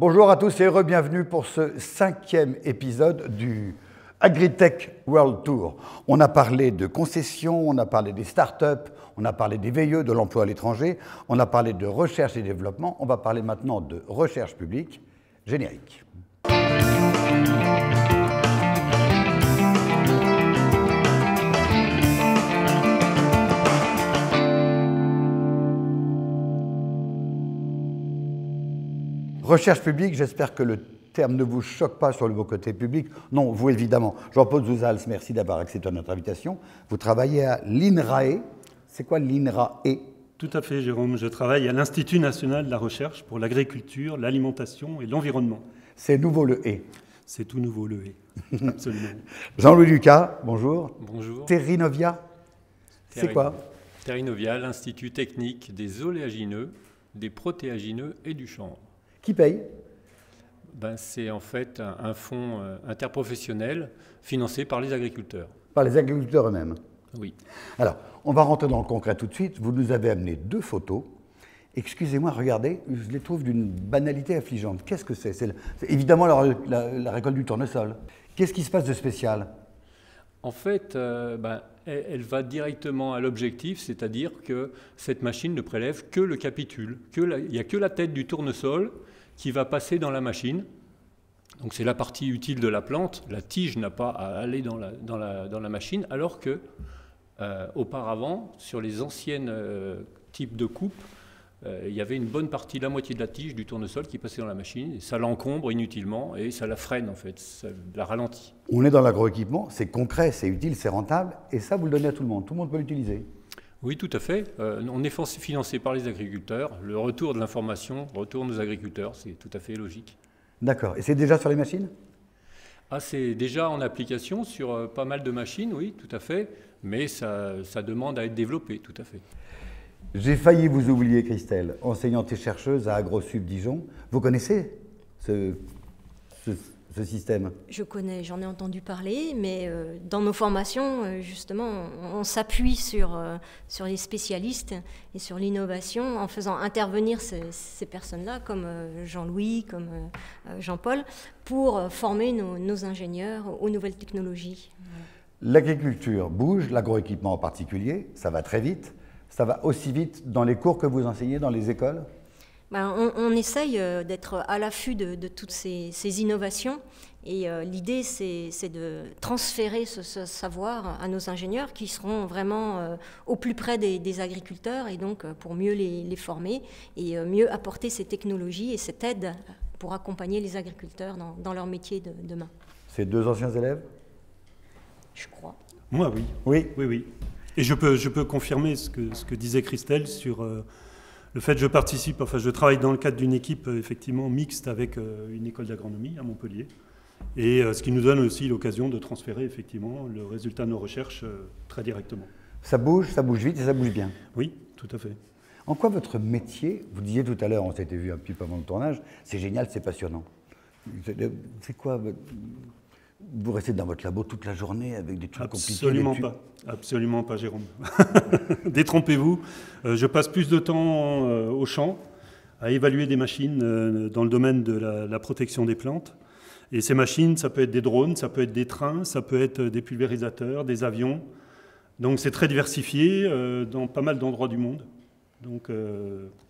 Bonjour à tous et bienvenue pour ce 5e épisode du Agritech World Tour. On a parlé de concessions, on a parlé des startups, on a parlé des VIE, de l'emploi à l'étranger, on a parlé de recherche et développement, on va parler maintenant de recherche publique. Générique. Recherche publique, j'espère que le terme ne vous choque pas sur le beau côté public. Non, vous évidemment. Jean-Paul Zouzals, merci d'avoir accepté notre invitation. Vous travaillez à l'INRAE. C'est quoi l'INRAE? Tout à fait, Jérôme. Je travaille à l'Institut national de la recherche pour l'agriculture, l'alimentation et l'environnement. C'est nouveau le « et ». C'est tout nouveau le « et ». Absolument. Jean-Louis Lucas, bonjour. Bonjour. Terrinovia, c'est quoi? Terrinovia, l'Institut technique des oléagineux, des protéagineux et du chanvre. Qui paye? C'est en fait un fonds interprofessionnel financé par les agriculteurs. Par les agriculteurs eux-mêmes? Oui. Alors, on va rentrer dans le concret tout de suite. Vous nous avez amené 2 photos. Excusez-moi, regardez, je les trouve d'une banalité affligeante. Qu'est-ce que c'est? C'est évidemment la récolte du tournesol. Qu'est-ce qui se passe de spécial? En fait, elle va directement à l'objectif, c'est-à-dire que cette machine ne prélève que le capitule. Il n'y a que la tête du tournesol qui va passer dans la machine. Donc c'est la partie utile de la plante. La tige n'a pas à aller dans la machine, alors que auparavant, sur les anciennes types de coupes, il y avait une bonne partie, la moitié de la tige du tournesol qui passait dans la machine, et ça l'encombre inutilement et ça la freine en fait, ça la ralentit. On est dans l'agroéquipement, c'est concret, c'est utile, c'est rentable, et ça vous le donnez à tout le monde peut l'utiliser. Oui, tout à fait. On est financé par les agriculteurs, le retour de l'information retourne aux agriculteurs, c'est tout à fait logique. D'accord, et c'est déjà sur les machines? C'est déjà en application sur pas mal de machines, oui, tout à fait, mais ça demande à être développé, tout à fait. J'ai failli vous oublier, Christelle, enseignante et chercheuse à AgroSup Dijon. Vous connaissez ce système? Je connais, j'en ai entendu parler, mais dans nos formations, justement, on s'appuie sur les spécialistes et sur l'innovation en faisant intervenir ces personnes-là, comme Jean-Louis, comme Jean-Paul, pour former nos ingénieurs aux nouvelles technologies. L'agriculture bouge, l'agroéquipement en particulier, ça va très vite. Ça va aussi vite dans les cours que vous enseignez dans les écoles? On essaye d'être à l'affût de toutes ces innovations et l'idée c'est de transférer ce savoir à nos ingénieurs qui seront vraiment au plus près des agriculteurs et donc pour mieux les former et mieux apporter ces technologies et cette aide pour accompagner les agriculteurs dans leur métier de demain. C'est 2 anciens élèves? Je crois. Moi, oui. Oui. Oui. Et je peux confirmer ce que disait Christelle sur le fait que je travaille dans le cadre d'une équipe effectivement mixte avec une école d'agronomie à Montpellier, et ce qui nous donne aussi l'occasion de transférer effectivement le résultat de nos recherches très directement. Ça bouge vite et ça bouge bien. Oui, tout à fait. En quoi votre métier, vous disiez tout à l'heure, on s'était vu un petit peu avant le tournage, c'est génial, c'est passionnant. C'est quoi? Vous restez dans votre labo toute la journée avec des trucs compliqués? Absolument pas, Jérôme. Détrompez-vous. Je passe plus de temps au champ à évaluer des machines dans le domaine de la protection des plantes. Et ces machines, ça peut être des drones, ça peut être des trains, ça peut être des pulvérisateurs, des avions. Donc c'est très diversifié dans pas mal d'endroits du monde. Donc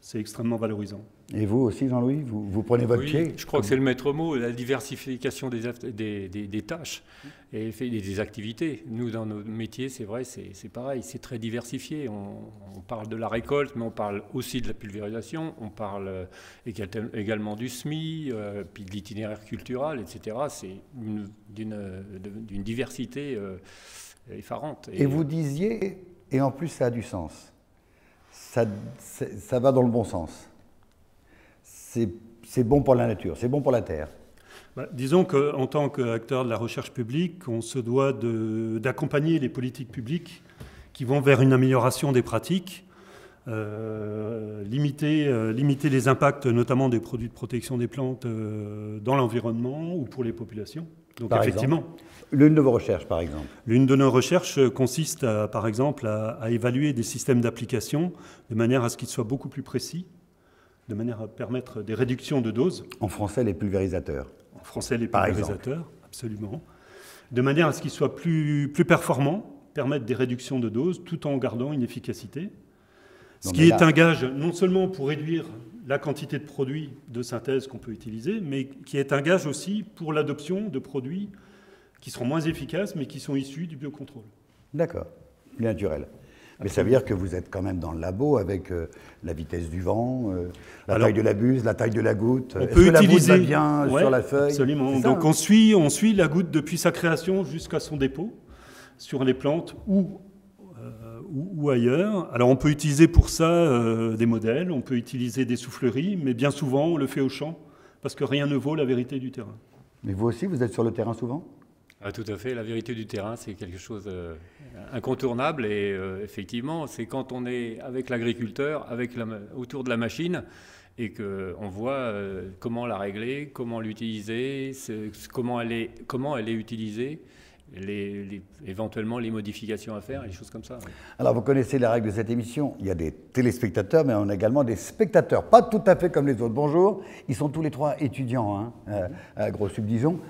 c'est extrêmement valorisant. Et vous aussi, Jean-Louis, vous prenez votre pied? Je crois que c'est le maître mot, la diversification des tâches et des activités. Nous, dans nos métiers, c'est vrai, c'est pareil, c'est très diversifié. On parle de la récolte, mais on parle aussi de la pulvérisation, on parle également du SMI, puis de l'itinéraire culturel, etc. C'est d'une diversité effarante. Et vous disiez, et en plus ça a du sens, ça va dans le bon sens. C'est bon pour la nature, c'est bon pour la terre. Disons qu'en tant qu'acteur de la recherche publique, on se doit d'accompagner les politiques publiques qui vont vers une amélioration des pratiques, limiter les impacts notamment des produits de protection des plantes dans l'environnement ou pour les populations. Donc par effectivement. Exemple, l'une de vos recherches, par exemple? L'une de nos recherches consiste, par exemple, à évaluer des systèmes d'application de manière à ce qu'ils soient beaucoup plus précis, de manière à permettre des réductions de doses. En français, les pulvérisateurs. En français, les Par pulvérisateurs, absolument. De manière à ce qu'ils soient plus performants, permettre des réductions de doses tout en gardant une efficacité. Ce qui est un gage non seulement pour réduire la quantité de produits de synthèse qu'on peut utiliser, mais qui est un gage aussi pour l'adoption de produits qui seront moins efficaces, mais qui sont issus du biocontrôle. D'accord, naturel. Mais ça veut dire que vous êtes quand même dans le labo avec la vitesse du vent, la taille de la buse, la taille de la goutte. On peut utiliser la goutte va bien sur la feuille? Absolument. Donc on suit la goutte depuis sa création jusqu'à son dépôt sur les plantes ou ailleurs. Alors on peut utiliser pour ça des modèles, on peut utiliser des souffleries, mais bien souvent on le fait au champ parce que rien ne vaut la vérité du terrain. Mais vous aussi, vous êtes sur le terrain souvent? Ah, tout à fait, la vérité du terrain, c'est quelque chose incontournable et effectivement, c'est quand on est avec l'agriculteur, autour de la machine et qu'on voit comment la régler, comment l'utiliser, comment elle est utilisée, éventuellement les modifications à faire, les choses comme ça. Oui. Alors vous connaissez les règles de cette émission, il y a des téléspectateurs, mais on a également des spectateurs, pas tout à fait comme les autres. Bonjour, ils sont tous les trois étudiants à AgroSup Dijon.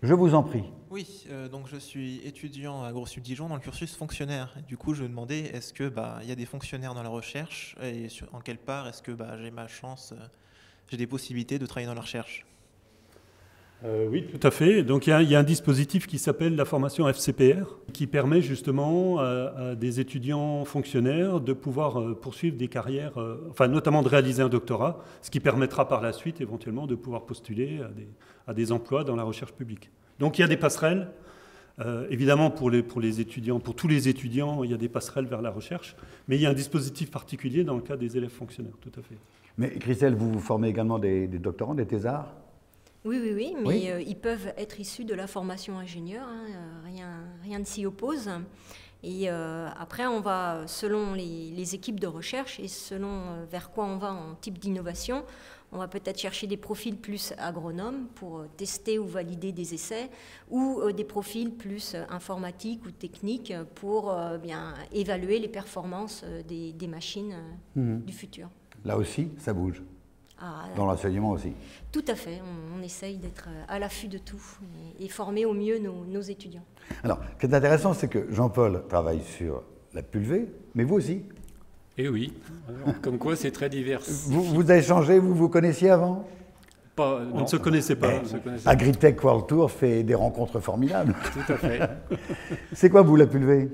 Je vous en prie. Oui, donc je suis étudiant à AgroSup Dijon dans le cursus fonctionnaire. Du coup, je me demandais, est-ce que il y a des fonctionnaires dans la recherche et en quelle part est-ce que j'ai ma chance, j'ai des possibilités de travailler dans la recherche? Oui, tout à fait. Donc il y a un dispositif qui s'appelle la formation FCPR, qui permet justement à des étudiants fonctionnaires de pouvoir poursuivre des carrières, notamment de réaliser un doctorat, ce qui permettra par la suite éventuellement de pouvoir postuler à des emplois dans la recherche publique. Donc il y a des passerelles. Évidemment, pour les étudiants, pour tous les étudiants, il y a des passerelles vers la recherche, mais il y a un dispositif particulier dans le cas des élèves fonctionnaires, tout à fait. Mais Christelle, vous formez également des doctorants, des thésards? Oui, mais ils peuvent être issus de la formation ingénieur, rien ne s'y oppose. Et après, on va, selon les équipes de recherche et selon vers quoi on va en type d'innovation, on va peut-être chercher des profils plus agronomes pour tester ou valider des essais, ou des profils plus informatiques ou techniques pour évaluer les performances des machines du futur. Là aussi, ça bouge. Dans l'enseignement aussi. Tout à fait, on essaye d'être à l'affût de tout et former au mieux nos étudiants. Alors, ce qui est intéressant, c'est que Jean-Paul travaille sur la pulvée, mais vous aussi. Eh oui, comme quoi c'est très divers. Vous avez changé, vous vous connaissiez avant? On ne se connaissait pas. Agritech World Tour fait des rencontres formidables. Tout à fait. C'est quoi, vous, la pulvée?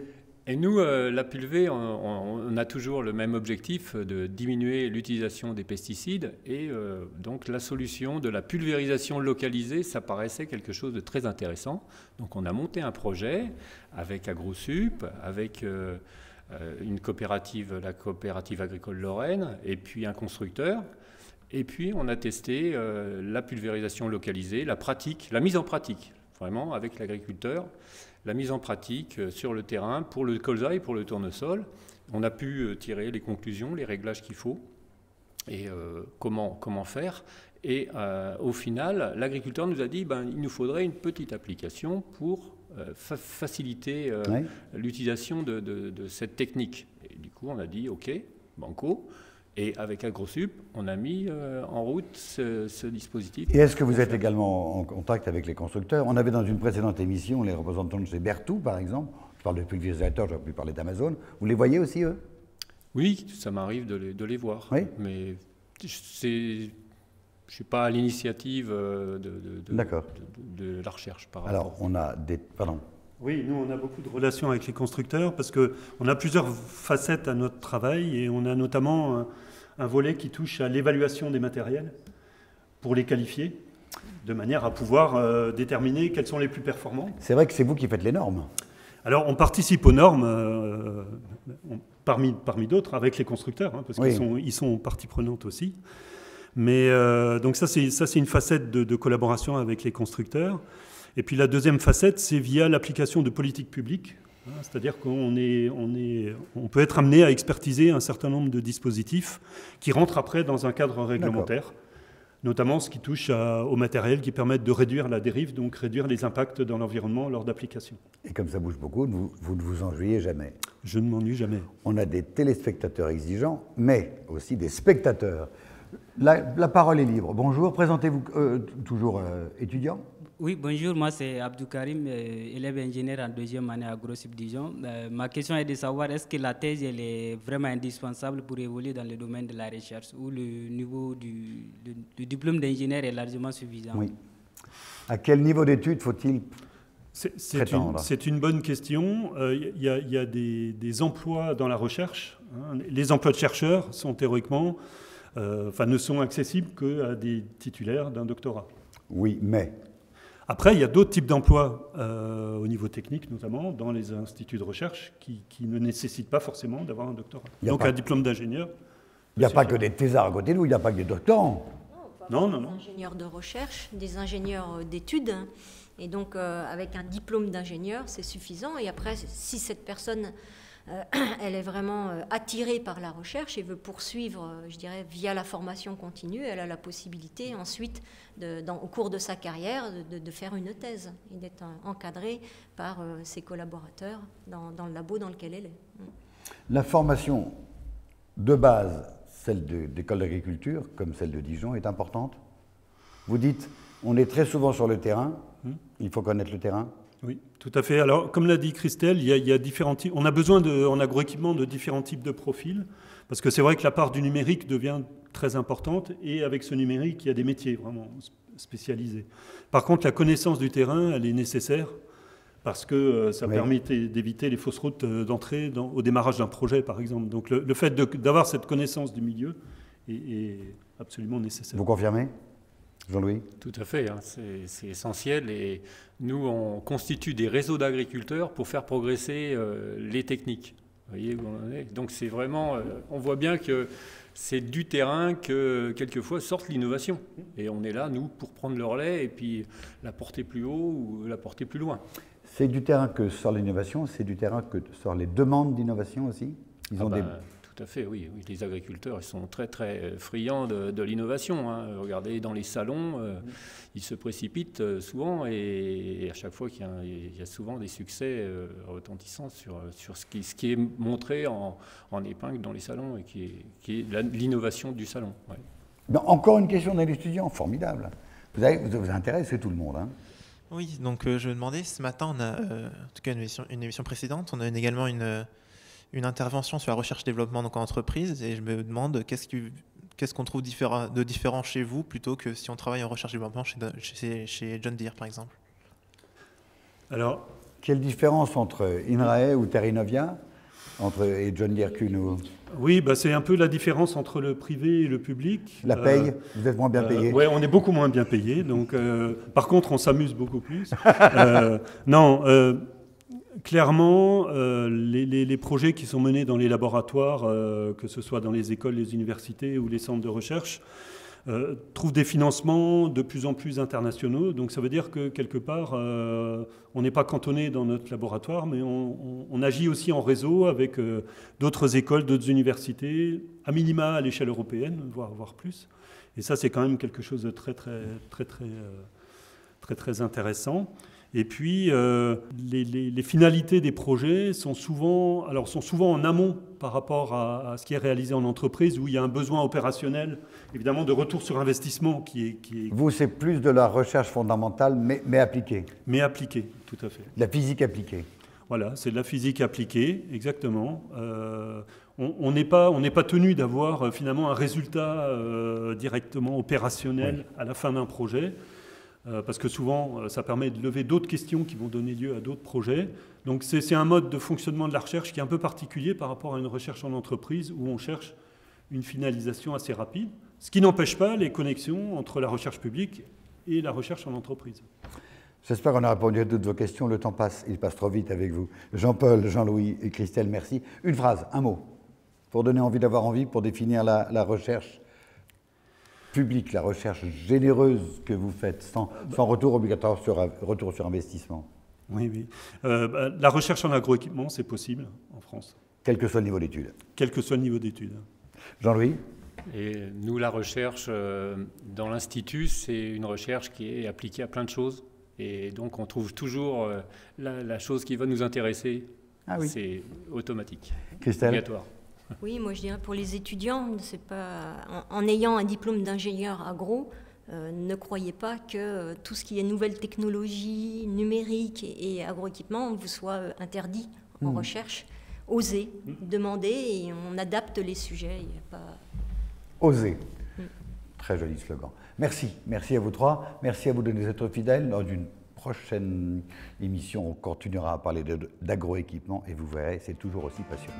Et nous, la pulvée, on a toujours le même objectif de diminuer l'utilisation des pesticides et donc la solution de la pulvérisation localisée, ça paraissait quelque chose de très intéressant. Donc on a monté un projet avec AgroSup, avec une coopérative, la coopérative agricole Lorraine, et puis un constructeur. Et puis on a testé la pulvérisation localisée, la mise en pratique, vraiment avec l'agriculteur. La mise en pratique sur le terrain pour le colza et pour le tournesol. On a pu tirer les conclusions, les réglages qu'il faut et comment faire. Et au final, l'agriculteur nous a dit il nous faudrait une petite application pour faciliter l'utilisation de cette technique. Et du coup, on a dit OK, banco. Et avec AgroSup, on a mis en route ce dispositif. Et est-ce que vous êtes également en contact avec les constructeurs? On avait dans une précédente émission les représentants de chez Berthoud, par exemple. Je parle de pulvérisateurs, j'aurais pu parler d'Amazon. Vous les voyez aussi, eux? Oui, ça m'arrive de les voir. Oui. Mais je ne suis pas à l'initiative de la recherche. Alors, on a des... Pardon. Oui, nous, on a beaucoup de relations avec les constructeurs parce qu'on a plusieurs facettes à notre travail et on a notamment un volet qui touche à l'évaluation des matériels pour les qualifier, de manière à pouvoir déterminer quels sont les plus performants. C'est vrai que c'est vous qui faites les normes. Alors, on participe aux normes parmi d'autres avec les constructeurs, parce qu'ils sont partie prenante aussi. Mais donc ça, c'est une facette de collaboration avec les constructeurs. Et puis la deuxième facette, c'est via l'application de politiques publiques. C'est-à-dire qu'on peut être amené à expertiser un certain nombre de dispositifs qui rentrent après dans un cadre réglementaire, notamment ce qui touche au matériel qui permettent de réduire la dérive, donc réduire les impacts dans l'environnement lors d'application. Et comme ça bouge beaucoup, vous ne vous ennuyez jamais. Je ne m'ennuie jamais. On a des téléspectateurs exigeants, mais aussi des spectateurs. La parole est libre. Bonjour, présentez-vous toujours étudiant. Oui, bonjour, moi c'est Abdou Karim, élève ingénieur en deuxième année à AgroSubdivision. Ma question est de savoir est-ce que la thèse elle est vraiment indispensable pour évoluer dans le domaine de la recherche ou le niveau du diplôme d'ingénieur est largement suffisant? Oui. À quel niveau d'études faut-il prétendre? C'est une bonne question. Il y a des emplois dans la recherche. Hein. Les emplois de chercheurs sont théoriquement, ne sont accessibles qu'à des titulaires d'un doctorat. Oui, mais... Après, il y a d'autres types d'emplois au niveau technique, notamment dans les instituts de recherche, qui ne nécessitent pas forcément d'avoir un doctorat. Donc un diplôme d'ingénieur. Il n'y a pas que des thésards à côté de nous, il n'y a pas que des doctorants. Non. Des ingénieurs de recherche, des ingénieurs d'études. Et donc, avec un diplôme d'ingénieur, c'est suffisant. Et après, si cette personne, elle est vraiment attirée par la recherche et veut poursuivre, je dirais, via la formation continue, elle a la possibilité ensuite, au cours de sa carrière, de faire une thèse et d'être encadrée par ses collaborateurs dans le labo dans lequel elle est. La formation de base, celle d'école d'agriculture, comme celle de Dijon, est importante. Vous dites, on est très souvent sur le terrain, il faut connaître le terrain. Oui, tout à fait. Alors, comme l'a dit Christelle, il y a différents types. On a besoin en agroéquipement de différents types de profils, parce que c'est vrai que la part du numérique devient très importante, et avec ce numérique, il y a des métiers vraiment spécialisés. Par contre, la connaissance du terrain, elle est nécessaire, parce que ça permet d'éviter les fausses routes d'entrée au démarrage d'un projet, par exemple. Donc, le fait d'avoir cette connaissance du milieu est absolument nécessaire. Vous confirmez ? Jean-Louis? Tout à fait, hein, c'est essentiel et nous on constitue des réseaux d'agriculteurs pour faire progresser les techniques. Vous voyez où on en est. Donc c'est vraiment, on voit bien que c'est du terrain que quelquefois sorte l'innovation. Et on est là, nous, pour prendre le relais et puis la porter plus haut ou la porter plus loin. C'est du terrain que sort l'innovation, c'est du terrain que sortent les demandes d'innovation aussi. Ils ont Tout à fait, oui. Les agriculteurs, ils sont très, très friands de l'innovation. Hein. Regardez, dans les salons, ils se précipitent souvent et à chaque fois qu'il y a souvent des succès retentissants sur ce qui est montré en épingle dans les salons et qui est l'innovation du salon. Ouais. Non, encore une question d'un étudiant, formidable. Vous intéressez tout le monde. Hein. Oui, donc je me demandais, ce matin, on a, en tout cas une émission précédente, on a également une intervention sur la recherche-développement donc en entreprise, et je me demande qu'est-ce qu'on trouve de différent chez vous plutôt que si on travaille en recherche-développement chez John Deere, par exemple. Alors, quelle différence entre INRAE ou Terrinovia et John Deere Kuhn? Oui, c'est un peu la différence entre le privé et le public. La paye, vous êtes moins bien payé? Oui, on est beaucoup moins bien payé. Donc, par contre, on s'amuse beaucoup plus. Clairement, les projets qui sont menés dans les laboratoires, que ce soit dans les écoles, les universités ou les centres de recherche, trouvent des financements de plus en plus internationaux. Donc ça veut dire que quelque part, on n'est pas cantonné dans notre laboratoire, mais on agit aussi en réseau avec d'autres écoles, d'autres universités, à minima à l'échelle européenne, voire plus. Et ça, c'est quand même quelque chose de très intéressant. Et puis, les finalités des projets sont souvent en amont par rapport à ce qui est réalisé en entreprise, où il y a un besoin opérationnel, évidemment, de retour sur investissement qui est... Vous, c'est plus de la recherche fondamentale, mais appliquée. Mais appliquée, tout à fait. La physique appliquée. Voilà, c'est de la physique appliquée, exactement. On n'est pas tenu d'avoir finalement un résultat directement opérationnel à la fin d'un projet. Parce que souvent, ça permet de lever d'autres questions qui vont donner lieu à d'autres projets. Donc c'est un mode de fonctionnement de la recherche qui est un peu particulier par rapport à une recherche en entreprise où on cherche une finalisation assez rapide, ce qui n'empêche pas les connexions entre la recherche publique et la recherche en entreprise. J'espère qu'on a répondu à toutes vos questions. Le temps passe, il passe trop vite avec vous. Jean-Paul, Jean-Louis et Christelle, merci. Une phrase, un mot, pour donner envie d'avoir envie, pour définir la recherche publique, la recherche généreuse que vous faites, sans retour obligatoire retour sur investissement. Oui. La recherche en agroéquipement, c'est possible en France. Quel que soit le niveau d'études. Quel que soit le niveau d'études. Jean-Louis? Et nous, la recherche dans l'Institut, c'est une recherche qui est appliquée à plein de choses. Et donc, on trouve toujours la chose qui va nous intéresser. Ah oui. C'est automatique, Christelle? obligatoire. Oui, moi je dirais pour les étudiants, c'est pas en ayant un diplôme d'ingénieur agro, ne croyez pas que tout ce qui est nouvelles technologies, numérique et agroéquipement vous soit interdit en recherche. Osez, demandez et on adapte les sujets. Il y a pas... Osez. Très joli slogan. Merci. Merci à vous trois. Merci à vous de nous être fidèles. Dans une prochaine émission, on continuera à parler d'agroéquipement et vous verrez, c'est toujours aussi passionnant.